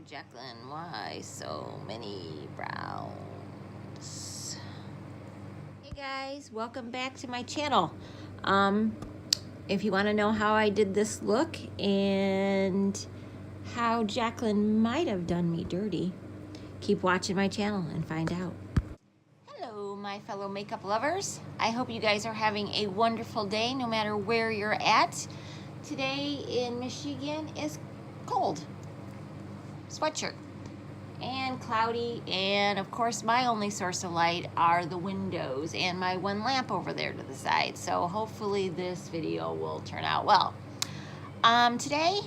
Jaclyn, why so many browns? Hey guys, welcome back to my channel. If you want to know how I did this look and how Jaclyn might have done me dirty, keep watching my channel and find out. Hello, my fellow makeup lovers. I hope you guys are having a wonderful day no matter where you're at. Today in Michigan is cold. Sweatshirt and cloudy, and of course my only source of light are the windows and my one lamp over there to the side, so hopefully this video will turn out well. Today,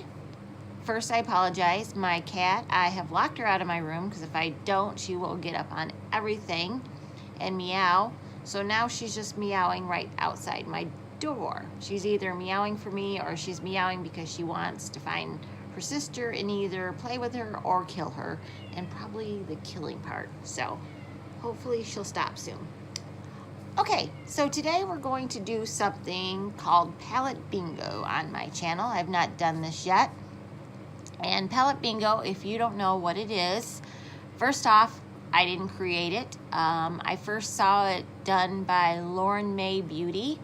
first I apologize, my cat, I have locked her out of my room because if I don't she will get up on everything and meow, so now she's just meowing right outside my door. She's either meowing for me or she's meowing because she wants to find her sister and either play with her or kill her, and probably the killing part, so hopefully she'll stop soon. Okay, so today we're going to do something called palette bingo on my channel. I've not done this yet, and palette bingo, if you don't know what it is, first off, I didn't create it. I first saw it done by Lauren May Beauty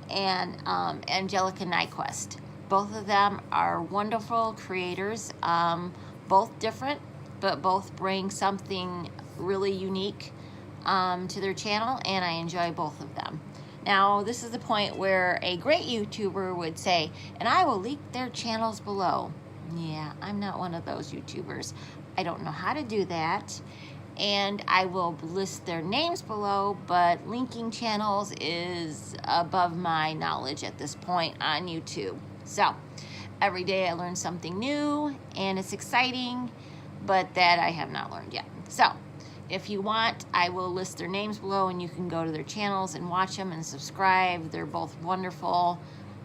and Angelica Nyquist. Both of them are wonderful creators, both different, but both bring something really unique to their channel, and I enjoy both of them. Now, this is the point where a great YouTuber would say, and I will link their channels below. Yeah, I'm not one of those YouTubers. I don't know how to do that, and I will list their names below, but linking channels is above my knowledge at this point on YouTube. So every day I learn something new and it's exciting, but that I have not learned yet. So if you want, I will list their names below and you can go to their channels and watch them and subscribe. They're both wonderful.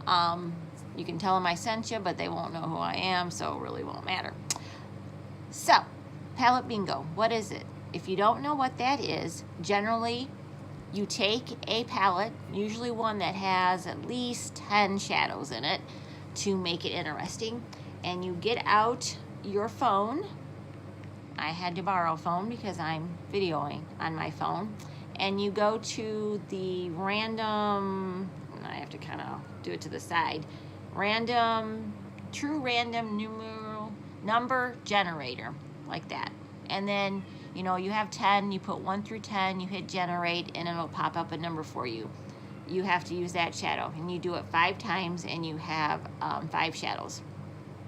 You can tell them I sent you, but they won't know who I am, so it really won't matter. So palette bingo, what is it? If you don't know what that is, generally you take a palette, usually one that has at least 10 shadows in it, to make it interesting, and you get out your phone. I had to borrow a phone because I'm videoing on my phone, and you go to the random, I have to kind of do it to the side, true random number generator, like that, and then you know you have 10, you put 1 through 10, you hit generate, and it'll pop up a number for you. You have to use that shadow, and you do it 5 times and you have 5 shadows,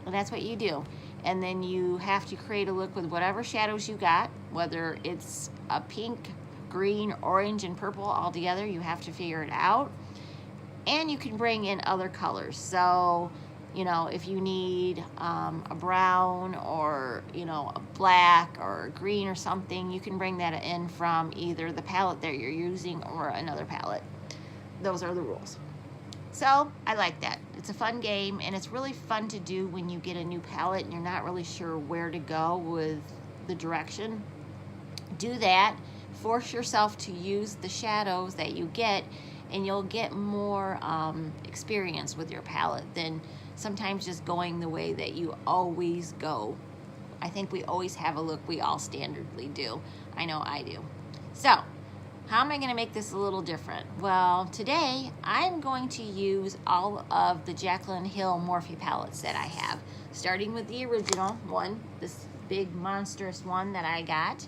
and that's what you do. And then you have to create a look with whatever shadows you got, whether it's a pink, green, orange, and purple all together. You have to figure it out, and you can bring in other colors. So you know, if you need a brown or a black or a green or something, you can bring that in from either the palette that you're using or another palette. Those are the rules. So I like that. It's a fun game, and it's really fun to do when you get a new palette and you're not really sure where to go with the direction. Do that. Force yourself to use the shadows that you get, and you'll get more experience with your palette than sometimes just going the way that you always go. I think we always have a look we all standardly do. I know I do. So how am I going to make this a little different? Well, today I'm going to use all of the Jaclyn Hill Morphe palettes that I have, starting with the original one, this big monstrous one that I got.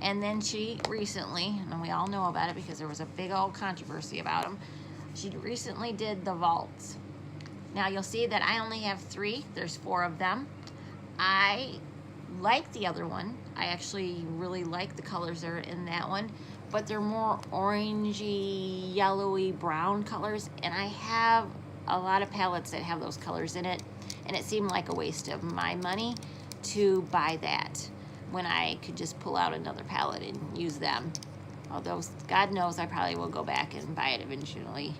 And then she recently, and we all know about it because there was a big old controversy about them, she recently did the vaults. Now you'll see that I only have 3. There's 4 of them. I like the other one. I actually really like the colors that are in that one, but they're more orangey, yellowy, brown colors, and I have a lot of palettes that have those colors in it, and it seemed like a waste of my money to buy that when I could just pull out another palette and use them. Although God knows I probably will go back and buy it eventually.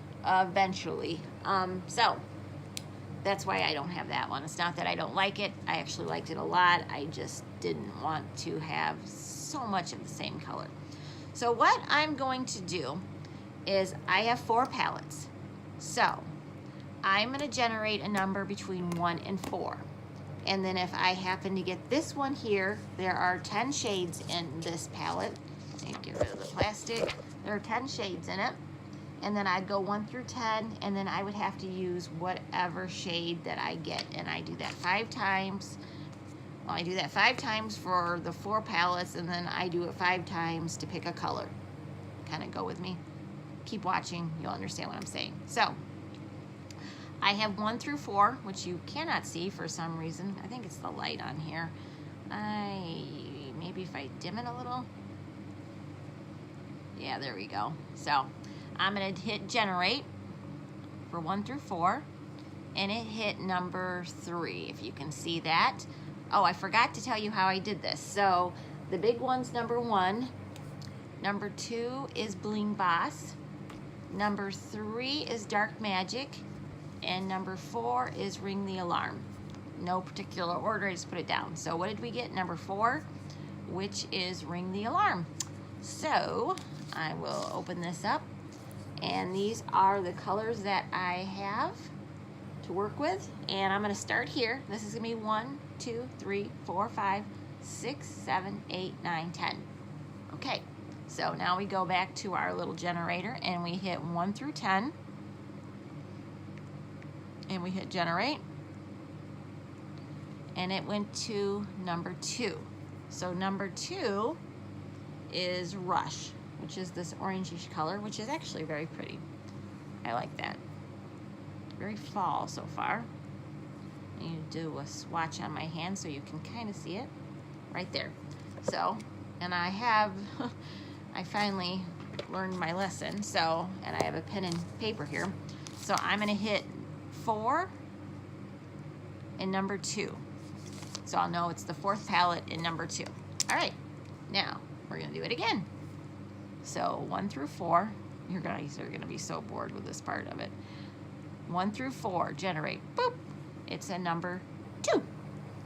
So that's why I don't have that one. It's not that I don't like it. I actually liked it a lot. I just didn't want to have so much of the same color. So what I'm going to do is I have 4 palettes. So I'm going to generate a number between 1 and 4. And then if I happen to get this one here, there are 10 shades in this palette. Get rid of the plastic. There are 10 shades in it. And then I'd go 1 through 10, and then I would have to use whatever shade that I get. And I do that 5 times. Well, I do that 5 times for the 4 palettes, and then I do it 5 times to pick a color. Kind of go with me. Keep watching, you'll understand what I'm saying. So, I have 1 through 4, which you cannot see for some reason. I think it's the light on here. Maybe if I dim it a little. Yeah, there we go. So, I'm gonna hit generate for 1 through 4, and it hit number 3, if you can see that. Oh, I forgot to tell you how I did this. So, the big one's number 1. Number 2 is Bling Boss. Number 3 is Dark Magic. And number 4 is Ring the Alarm. No particular order, I just put it down. So what did we get? Number 4, which is Ring the Alarm. So I will open this up, and these are the colors that I have to work with. And I'm gonna start here. This is gonna be 1, 2, 3, 4, 5, 6, 7, 8, 9, 10. Okay, so now we go back to our little generator, and we hit 1 through 10. And we hit generate, and it went to number 2. So number 2 is Rush, which is this orangish color, which is actually very pretty. I like that. Very fall so far. And you do a swatch on my hand so you can kind of see it right there. So, and I have, I finally learned my lesson. So, and I have a pen and paper here. So I'm gonna hit 4 and number 2. So I'll know it's the 4th palette in number 2. All right, now we're gonna do it again. So 1 through 4, you guys are gonna be so bored with this part of it. 1 through 4, generate, boop. It's a number 2.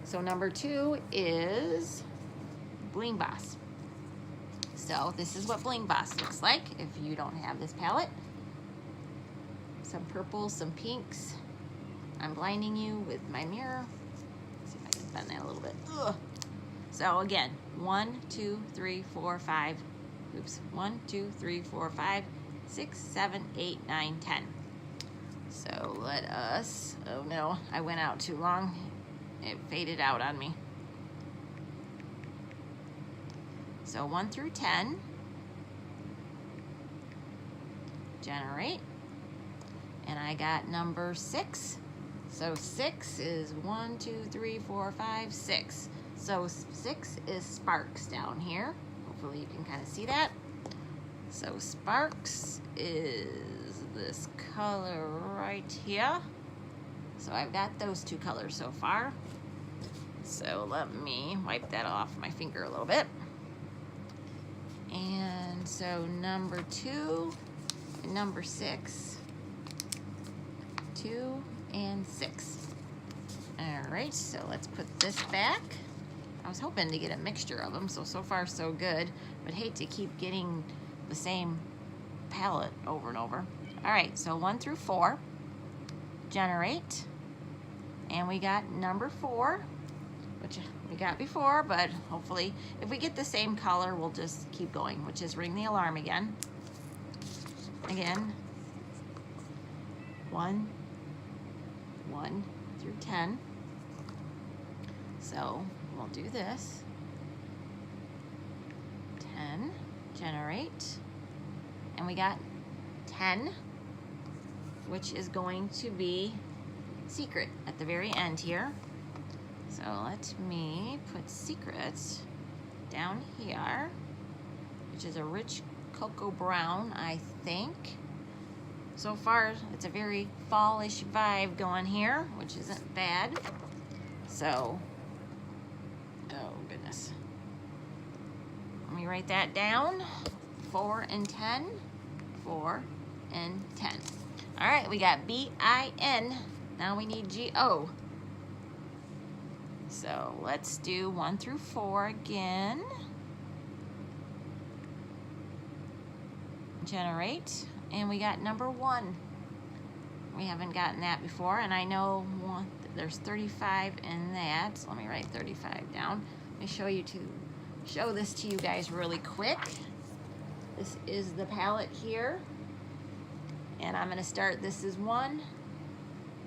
So number 2 is Bling Boss. So this is what Bling Boss looks like if you don't have this palette. Some purples, some pinks. I'm blinding you with my mirror. Let's see if I can bend that a little bit. Ugh. So again, 1, 2, 3, 4, 5. Oops. 1, 2, 3, 4, 5, 6, 7, 8, 9, 10. So let us, oh no, I went out too long. It faded out on me. So 1 through 10. Generate. And I got number 6. So 6 is 1, 2, 3, 4, 5, 6. So 6 is Sparks down here. Hopefully you can kind of see that. So Sparks is this color right here. So I've got those 2 colors so far. So let me wipe that off my finger a little bit. And so number 2 and number 6. 2 and 6. All right, so let's put this back. I was hoping to get a mixture of them, so far so good, but hate to keep getting the same palette over and over. All right, so 1 through 4, generate, and we got number 4, which we got before, but hopefully if we get the same color, we'll just keep going, which is Ring the Alarm again. Again, 1 through 10. So we'll do this. 10, generate, and we got 10, which is going to be Secret at the very end here. So let me put Secret down here, which is a rich cocoa brown, I think. So far, it's a very fallish vibe going here, which isn't bad. So, oh goodness. Let me write that down. 4 and 10, 4 and 10. All right, we got B-I-N. Now we need G-O. So let's do 1 through 4 again. Generate. And we got number 1. We haven't gotten that before, and I know there's 35 in that. So let me write 35 down. Let me show this to you guys really quick. This is the palette here. And I'm gonna start, this is 1,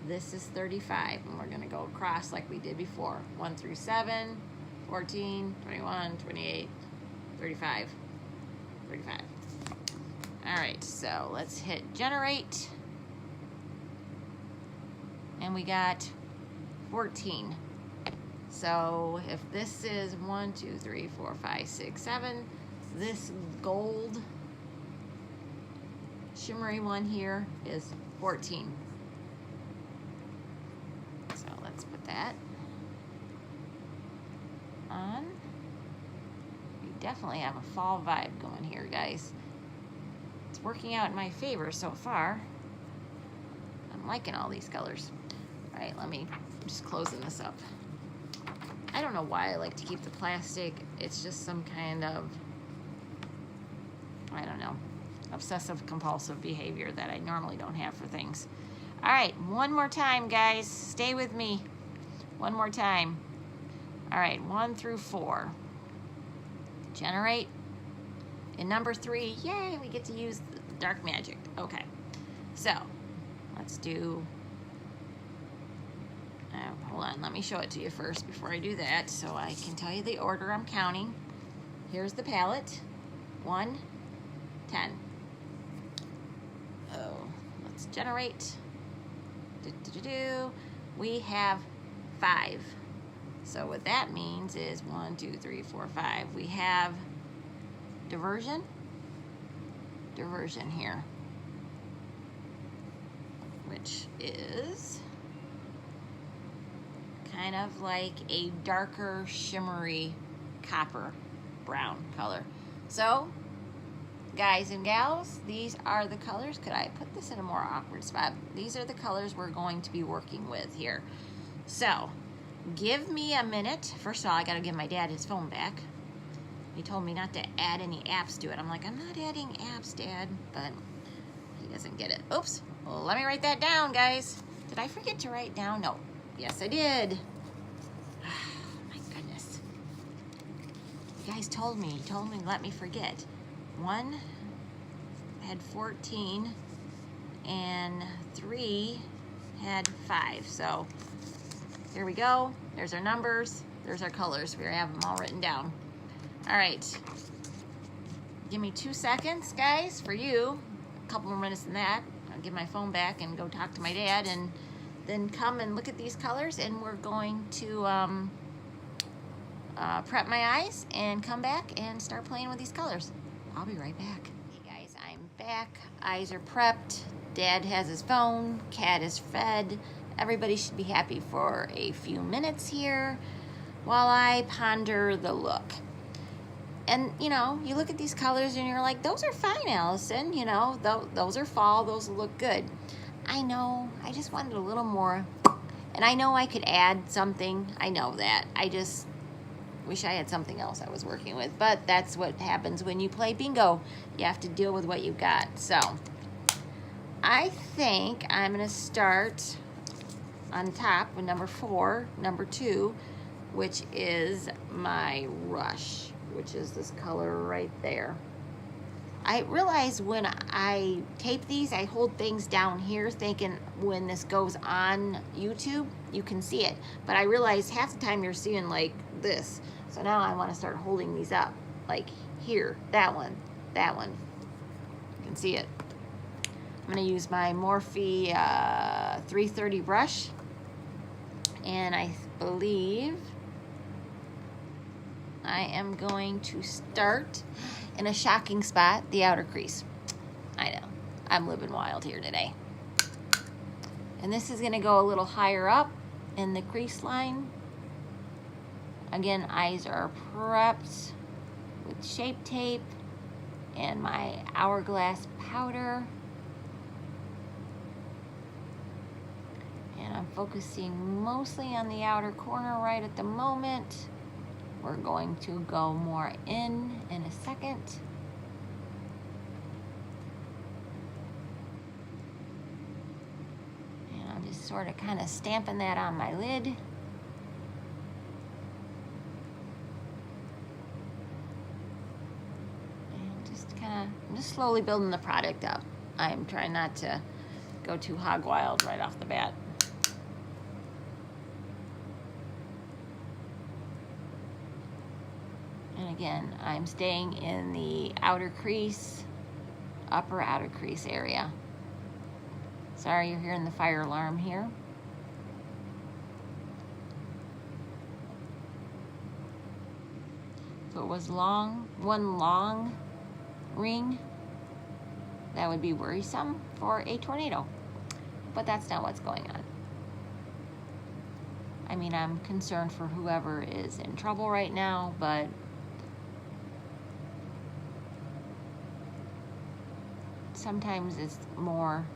this is 35. And we're gonna go across like we did before. 1 through 7, 14, 21, 28, 35, 35. All right, so let's hit generate. And we got 14. So if this is 1, 2, 3, 4, 5, 6, 7, this gold shimmery one here is 14. So let's put that on. We definitely have a fall vibe going here, guys. It's working out in my favor so far. I'm liking all these colors. All right, let me just closing this up. I don't know why I like to keep the plastic. It's just some kind of, I don't know, obsessive compulsive behavior that I normally don't have for things. All right, one more time, guys. Stay with me. One more time. All right, 1 through 4. Generate. In number 3, yay, we get to use the dark magic. Okay, so let's do, hold on, let me show it to you first before I do that so I can tell you the order I'm counting. Here's the palette, 1, 10. Oh, let's generate. We have 5. So what that means is 1, 2, 3, 4, 5. We have diversion here, which is kind of like a darker shimmery copper brown color. So guys and gals, these are the colors. Could I put this in a more awkward spot? These are the colors we're going to be working with here. So give me a minute. First of all, I gotta give my dad his phone back. He told me not to add any apps to it. I'm like, I'm not adding apps, Dad, but he doesn't get it. Oops, well, let me write that down, guys. Did I forget to write down? No, yes I did. Oh, my goodness. You guys told me let me forget. 1 had 14 and 3 had 5. So here we go. There's our numbers. There's our colors. We have them all written down. All right. Give me 2 seconds, guys, for you. A couple more minutes than that. I'll give my phone back and go talk to my dad and then come and look at these colors, and we're going to prep my eyes and come back and start playing with these colors. I'll be right back. Hey guys, I'm back. Eyes are prepped. Dad has his phone. Cat is fed. Everybody should be happy for a few minutes here while I ponder the look. And, you know, you look at these colors and you're like, those are fine, Allison. You know, those are fall. Those look good. I know. I just wanted a little more. And I know I could add something. I know that. I just wish I had something else I was working with. But that's what happens when you play bingo. You have to deal with what you've got. So I think I'm going to start on top with number 4, number 2, which is my rush, which is this color right there. I realize when I tape these, I hold things down here thinking when this goes on YouTube, you can see it. But I realize half the time you're seeing like this. So now I want to start holding these up, like here, that one. You can see it. I'm going to use my Morphe 330 brush. And I believe I am going to start in a shocking spot, the outer crease. I know, I'm living wild here today. And this is gonna go a little higher up in the crease line. Again, eyes are prepped with Shape Tape and my Hourglass powder. And I'm focusing mostly on the outer corner right at the moment. We're going to go more in a second. And I'm just sort of kind of stamping that on my lid. And I'm just slowly building the product up. I'm trying not to go too hog wild right off the bat. And again, I'm staying in the outer crease, upper outer crease area. Sorry you're hearing the fire alarm here. If it was one long ring, that would be worrisome for a tornado. But that's not what's going on. I mean, I'm concerned for whoever is in trouble right now, but sometimes it's more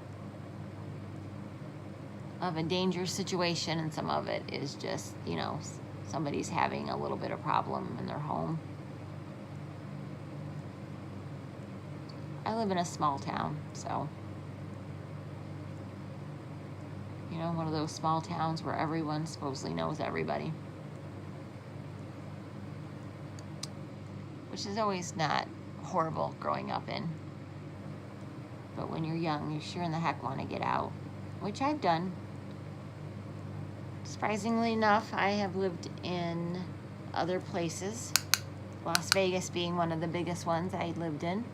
of a dangerous situation, and some of it is just, you know, somebody's having a little bit of problem in their home. I live in a small town, so, you know, one of those small towns where everyone supposedly knows everybody, which is always not horrible growing up in. But when you're young, you sure in the heck want to get out, which I've done. Surprisingly enough, I have lived in other places, Las Vegas being one of the biggest ones I lived in.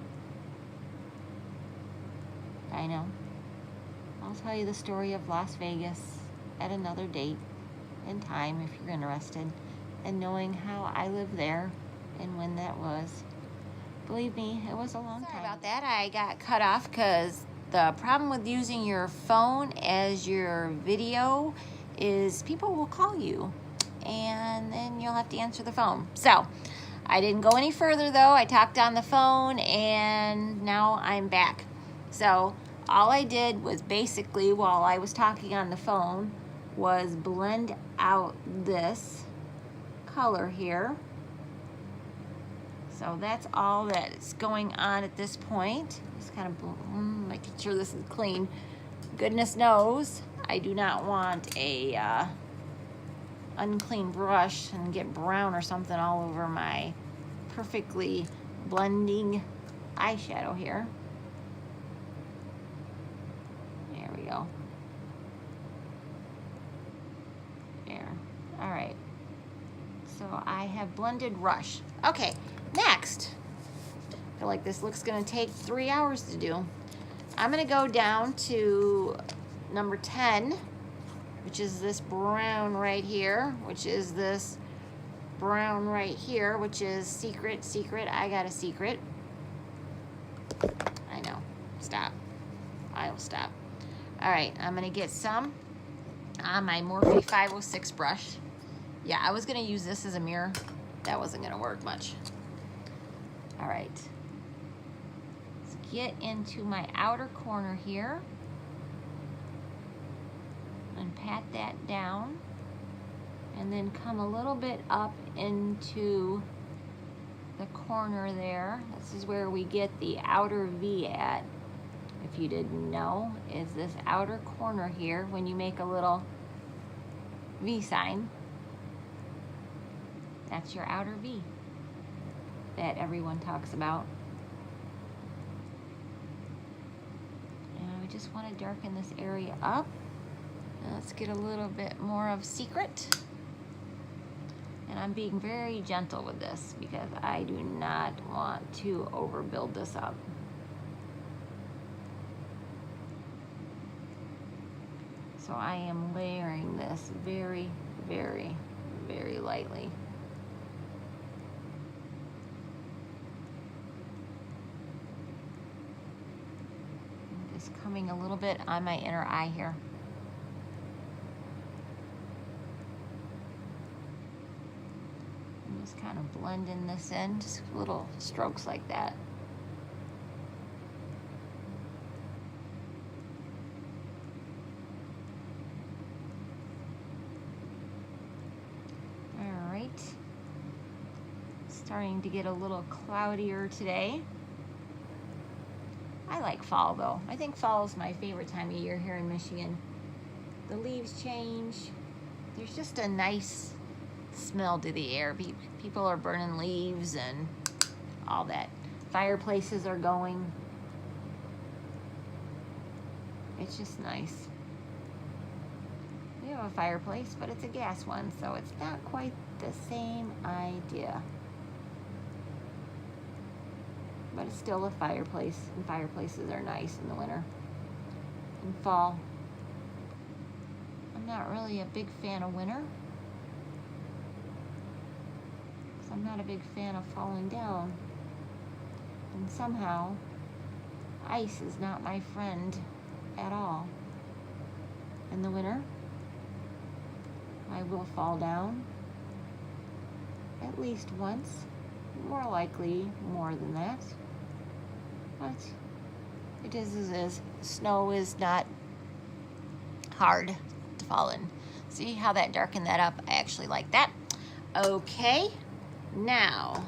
I know. I'll tell you the story of Las Vegas at another date and time if you're interested, and knowing how I lived there and when that was. Believe me, it was a long time. Sorry about that. I got cut off because the problem with using your phone as your video is people will call you and then you'll have to answer the phone. So I didn't go any further though. I talked on the phone and now I'm back. So all I did was basically, while I was talking on the phone, was blend out this color here. So that's all that's going on at this point. Just kind of making sure this is clean. Goodness knows I do not want a unclean brush and get brown or something all over my perfectly blending eyeshadow here. There we go. There. All right. So I have blended Rush. Okay, next. I feel like this look's gonna take 3 hours to do. I'm gonna go down to number 10, which is this brown right here, which is this brown right here, which is secret, I got a secret. I know, stop, I'll stop. All right, I'm gonna get some on my Morphe 506 brush. Yeah, I was gonna use this as a mirror. That wasn't gonna work much. All right, let's get into my outer corner here and pat that down, and then come a little bit up into the corner there. This is where we get the outer V at, if you didn't know, is this outer corner here when you make a little V sign. That's your outer V that everyone talks about. And I just want to darken this area up. And let's get a little bit more of secret. And I'm being very gentle with this because I do not want to overbuild this up. So I am layering this very, very, very lightly. Just coming a little bit on my inner eye here. I'm just kind of blending this in, just little strokes like that. All right. Starting to get a little cloudier today. I like fall though. I think fall is my favorite time of year here in Michigan. the leaves change. There's just a nice smell to the air. People are burning leaves and all that. Fireplaces are going. It's just nice. We have a fireplace, but it's a gas one, so it's not quite the same idea. But it's still a fireplace, and fireplaces are nice in the winter and fall. I'm not really a big fan of winter, because I'm not a big fan of falling down. And somehow, ice is not my friend at all. In the winter, I will fall down at least once, more likely more than that. But it is as is. Snow is not hard to fall in. See how that darkened that up? I actually like that. Okay, now,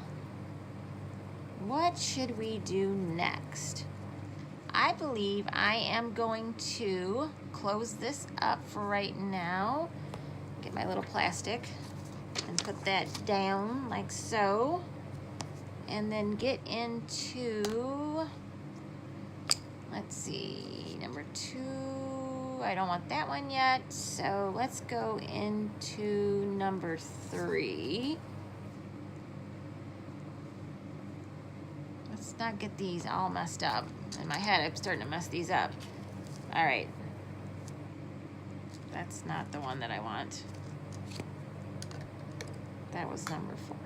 what should we do next? I believe I am going to close this up for right now. Get my little plastic and put that down like so. And then get into, let's see, number 2. I don't want that one yet. So let's go into number 3. Let's not get these all messed up. In my head, I'm starting to mess these up. All right. That's not the one that I want. That was number 4.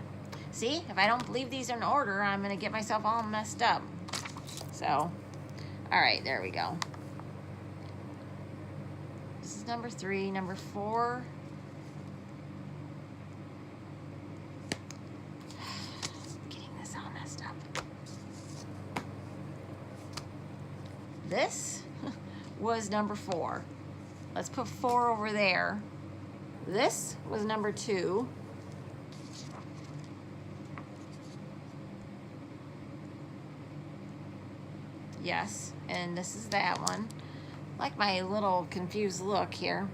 See, if I don't believe these are in order, I'm gonna get myself all messed up. So, all right, there we go. This is number 3, number 4. Getting this all messed up. This was number 4. Let's put 4 over there. This was number 2. Yes, and this is that one. Like my little confused look here.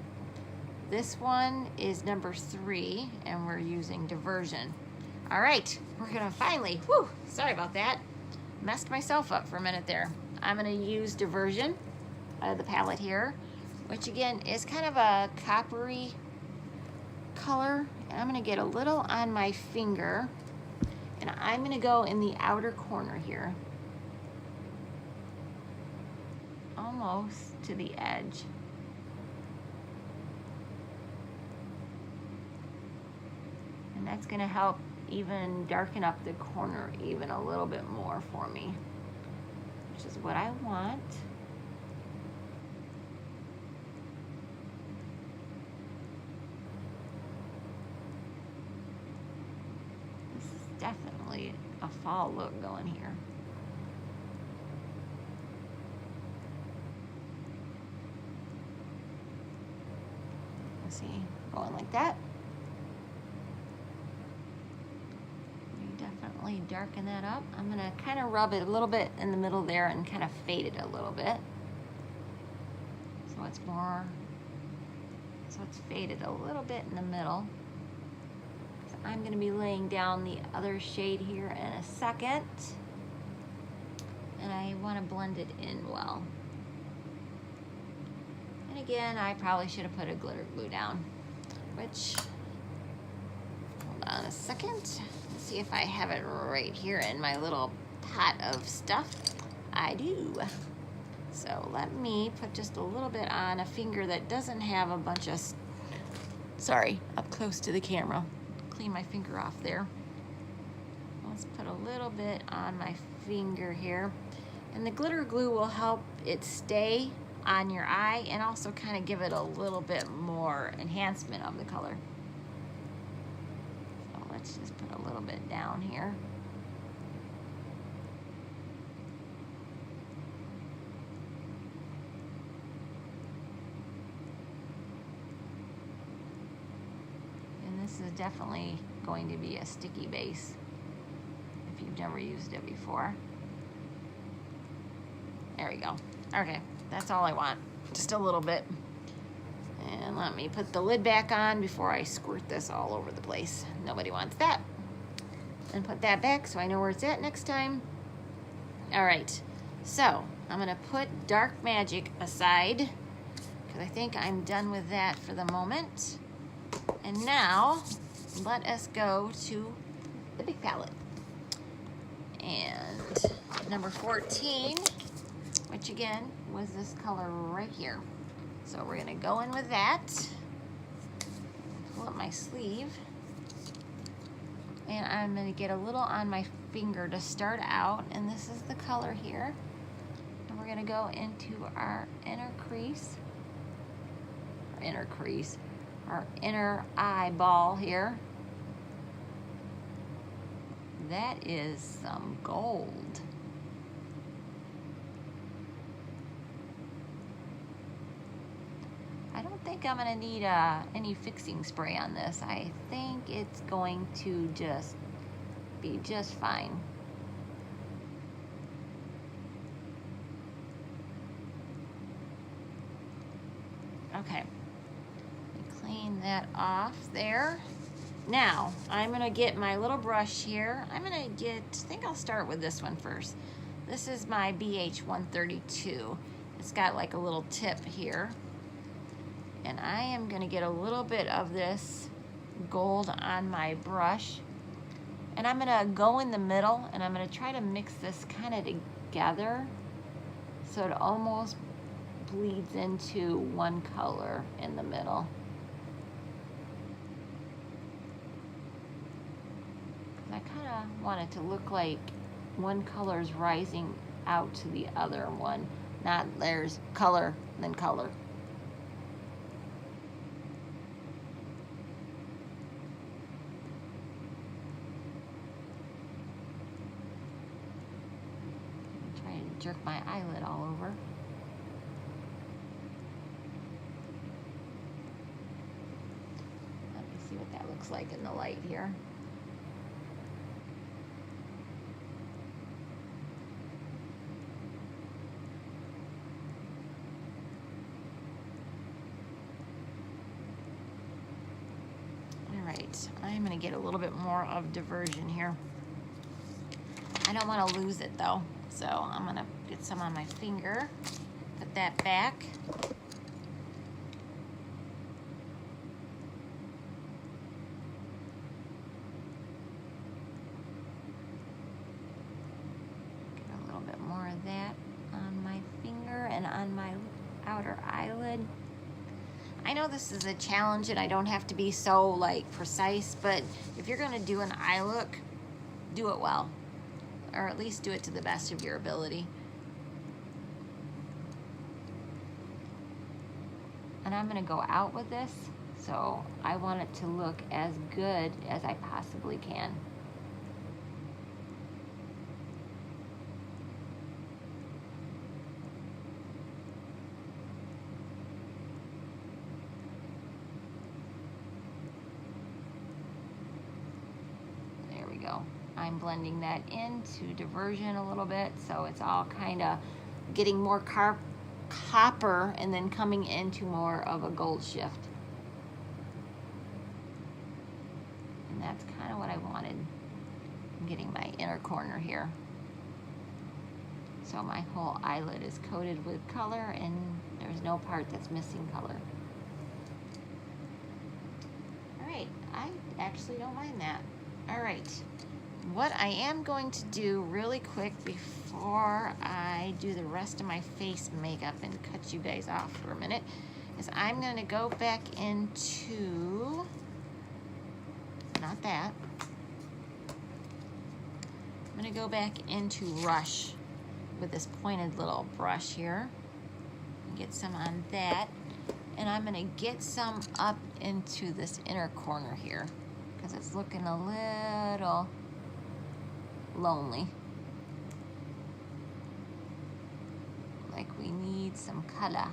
This one is number 3, and we're using diversion. All right, we're gonna finally, whew, sorry about that. Messed myself up for a minute there. I'm gonna use diversion out of the palette here, which again is kind of a coppery color. And I'm gonna get a little on my finger, and I'm gonna go in the outer corner here. Almost to the edge. And that's gonna help even darken up the corner even a little bit more for me, which is what I want. This is definitely a fall look going here. See, going like that. You definitely darken that up. I'm gonna kind of rub it a little bit in the middle there and kind of fade it a little bit. So it's more, so it's faded a little bit in the middle. So I'm gonna be laying down the other shade here in a second. And I wanna blend it in well. Again, I probably should have put a glitter glue down, which, hold on a second. Let's see if I have it right here in my little pot of stuff. I do. So let me put just a little bit on a finger that doesn't have a bunch of, sorry, up close to the camera. Clean my finger off there. Let's put a little bit on my finger here. And the glitter glue will help it stay on your eye and also kind of give it a little bit more enhancement of the color. So let's just put a little bit down here. And this is definitely going to be a sticky base if you've never used it before. There we go. Okay. That's all I want, just a little bit. And let me put the lid back on before I squirt this all over the place. Nobody wants that. And put that back so I know where it's at next time. All right, so I'm gonna put Dark Magic aside because I think I'm done with that for the moment. And now let us go to the big palette. And number 14, which again was this color right here. So we're gonna go in with that. Pull up my sleeve. And I'm gonna get a little on my finger to start out, and this is the color here. And we're gonna go into our inner crease, our inner eyeball here. That is some gold. I don't think I'm gonna need any fixing spray on this. I think it's going to just be just fine. Okay, clean that off there. Now, I'm gonna get my little brush here. I think I'll start with this one first. This is my BH 132. It's got like a little tip here. And I am gonna get a little bit of this gold on my brush. And I'm gonna go in the middle and I'm gonna try to mix this kind of together so it almost bleeds into one color in the middle. I kind of want it to look like one color is rising out to the other one, not there's color, then color. Jerk my eyelid all over. Let me see what that looks like in the light here. All right, I'm gonna get a little bit more of diversion here. I don't want to lose it though. So I'm gonna get some on my finger, put that back. Get a little bit more of that on my finger and on my outer eyelid. I know this is a challenge and I don't have to be so like precise, but if you're gonna do an eye look, do it well. Or at least do it to the best of your ability. And I'm gonna go out with this, so I want it to look as good as I possibly can. There we go. I'm blending that into diversion a little bit, so it's all kind of getting more copper and then coming into more of a gold shift. And that's kind of what I wanted. I'm getting my inner corner here. So my whole eyelid is coated with color and there's no part that's missing color. All right, I actually don't mind that. All right. What I am going to do really quick before I do the rest of my face makeup and cut you guys off for a minute is I'm going to go back into, not that, I'm going to go back into Rush with this pointed little brush here and get some on that, and I'm going to get some up into this inner corner here because it's looking a little lonely. Like we need some color.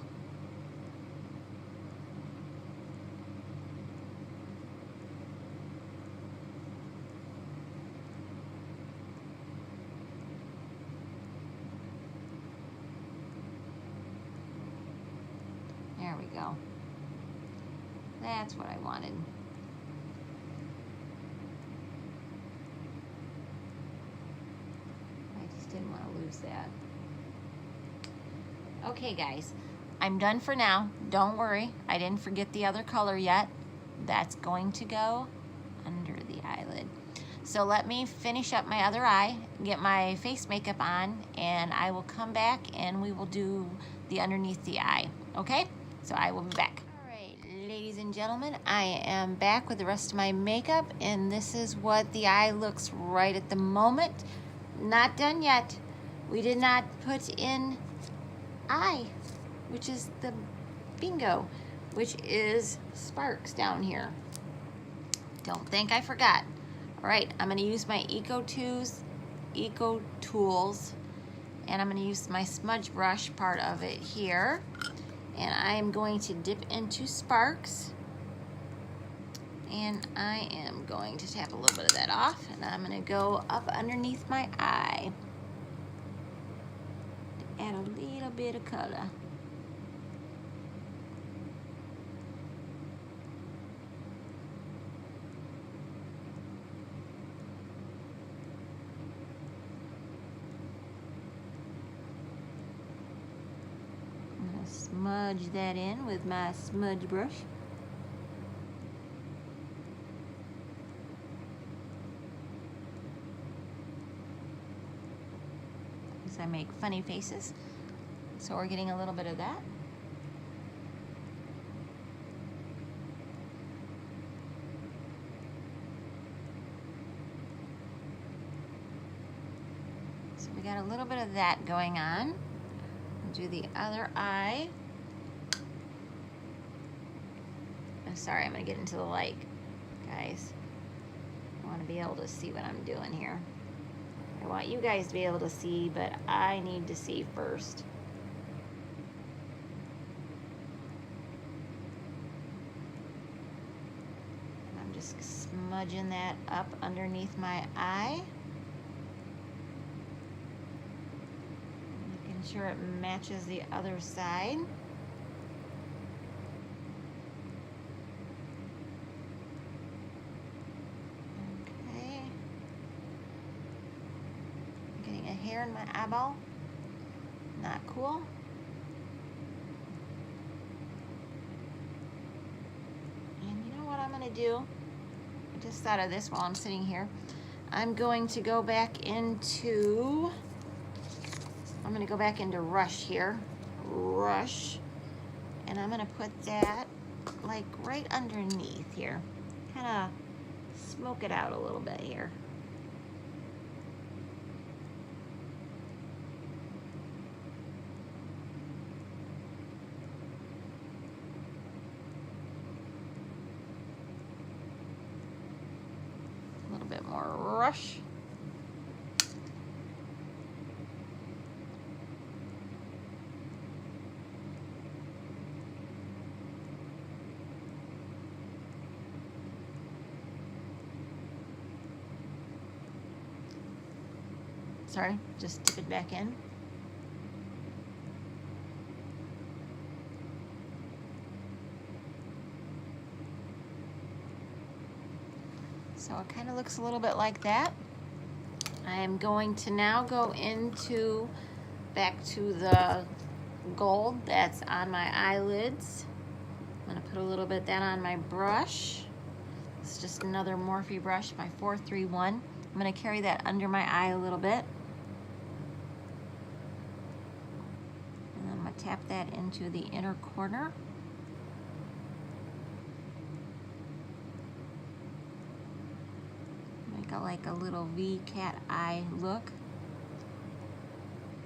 There we go. That's what I wanted. I just didn't want to lose that. Okay guys, I'm done for now. Don't worry, I didn't forget the other color yet. That's going to go under the eyelid. So let me finish up my other eye, get my face makeup on, and I will come back and we will do the underneath the eye, okay? So I will be back. All right, ladies and gentlemen, I am back with the rest of my makeup, and this is what the eye looks right at the moment. Not done yet. We did not put in eye, which is the bingo, which is Sparks down here. Don't think I forgot. All right, I'm gonna use my Eco Tools, and I'm gonna use my smudge brush part of it here, and I'm going to dip into Sparks, and I am going to tap a little bit of that off, and I'm gonna go up underneath my eye to add a little bit of color. Smudge that in with my smudge brush. As I make funny faces. So we're getting a little bit of that. So we got a little bit of that going on. Do the other eye. I'm sorry, I'm gonna get into the light, guys. I want to be able to see what I'm doing here. I want you guys to be able to see, but I need to see first. I'm just smudging that up underneath my eye. Sure it matches the other side. Okay. I'm getting a hair in my eyeball. Not cool. And you know what I'm gonna do? I just thought of this while I'm sitting here. I'm going to go back into Rush here, Rush, and I'm gonna put that like right underneath here, kind of smoke it out a little bit here. A little bit more Rush. Sorry, just dip it back in. So it kind of looks a little bit like that. I am going to now go back to the gold that's on my eyelids. I'm gonna put a little bit of that on my brush. It's just another Morphe brush, my 431. I'm gonna carry that under my eye a little bit. And I'm gonna tap that into the inner corner. Make it like a little V cat eye look.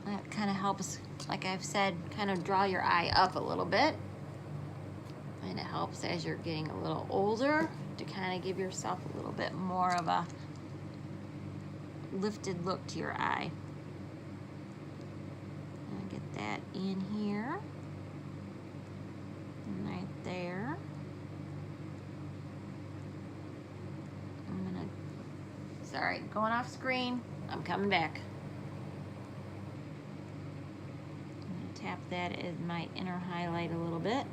That kind of helps, like I've said, kind of draw your eye up a little bit. And it helps as you're getting a little older to kind of give yourself a little bit more of a lifted look to your eye. And get that in here, and right there. I'm gonna, sorry, going off screen. I'm coming back. I'm gonna tap that as my inner highlight a little bit.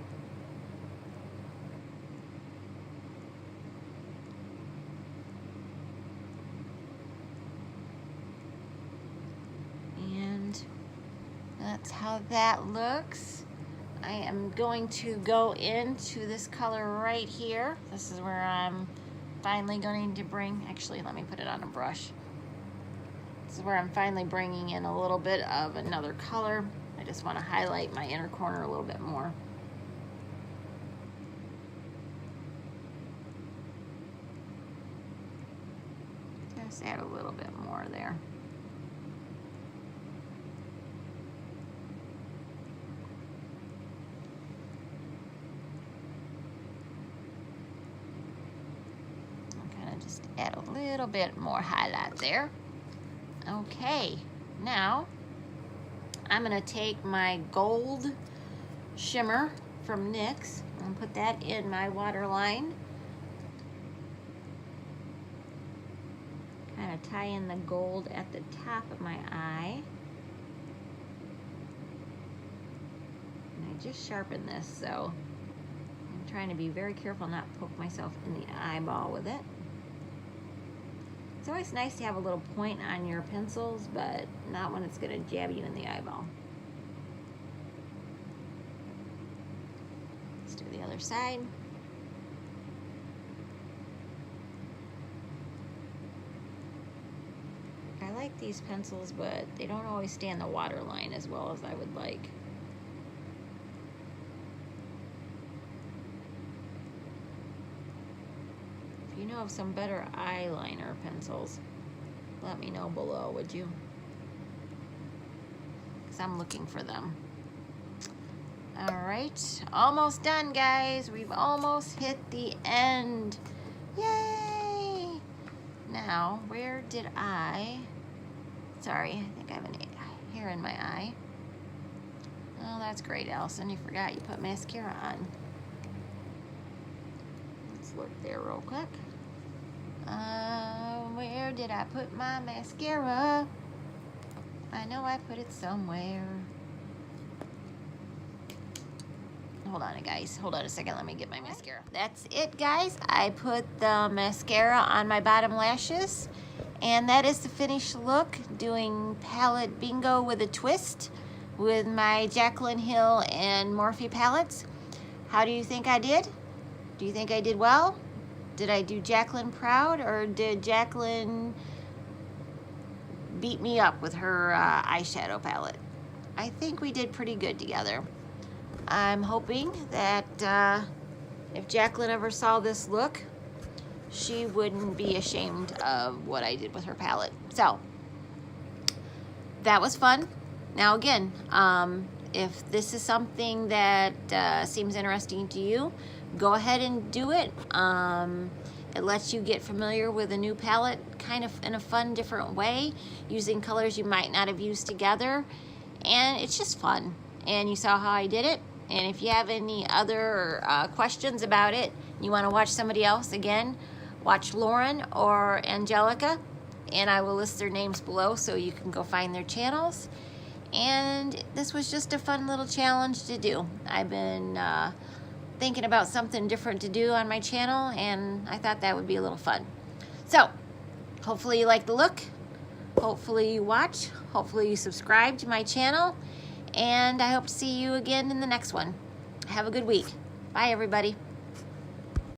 that's how that looks. I am going to go into this color right here. This is where I'm finally going to bring, actually let me put it on a brush. This is where I'm finally bringing in a little bit of another color. I just want to highlight my inner corner a little bit more. Just add a little bit more there. Just add a little bit more highlight there. Okay, now I'm gonna take my gold shimmer from NYX and put that in my waterline. Kind of tie in the gold at the top of my eye. And I just sharpen this, so I'm trying to be very careful not to poke myself in the eyeball with it. It's always nice to have a little point on your pencils, but not when it's going to jab you in the eyeball. Let's do the other side. I like these pencils, but they don't always stay in the waterline as well as I would like. If you know of some better eyeliner pencils, let me know below, would you? Because I'm looking for them. All right, almost done, guys. We've almost hit the end. Yay! Now, where did I... Sorry, I think I have a hair in my eye. Oh, that's great, Allison. You forgot you put mascara on. Let's look there real quick. Where did I put my mascara? I know I put it somewhere. Hold on, guys. Hold on a second. Let me get my mascara. That's it, guys. I put the mascara on my bottom lashes. And that is the finished look, doing palette bingo with a twist with my Jaclyn Hill and Morphe palettes. How do you think I did? Do you think I did well? Did I do Jaclyn proud, or did Jaclyn beat me up with her eyeshadow palette? I think we did pretty good together. I'm hoping that if Jaclyn ever saw this look, she wouldn't be ashamed of what I did with her palette. So, that was fun. Now again, if this is something that seems interesting to you, go ahead and do it. It lets you get familiar with a new palette kind of in a fun, different way, using colors you might not have used together. And it's just fun. And you saw how I did it. And if you have any other questions about it, you want to watch somebody else, again, watch Lauren or Angelica, and I will list their names below so you can go find their channels. And this was just a fun little challenge to do. I've been thinking about something different to do on my channel, and I thought that would be a little fun. So, hopefully you like the look. Hopefully you watch. Hopefully you subscribe to my channel. And I hope to see you again in the next one. Have a good week. Bye, everybody.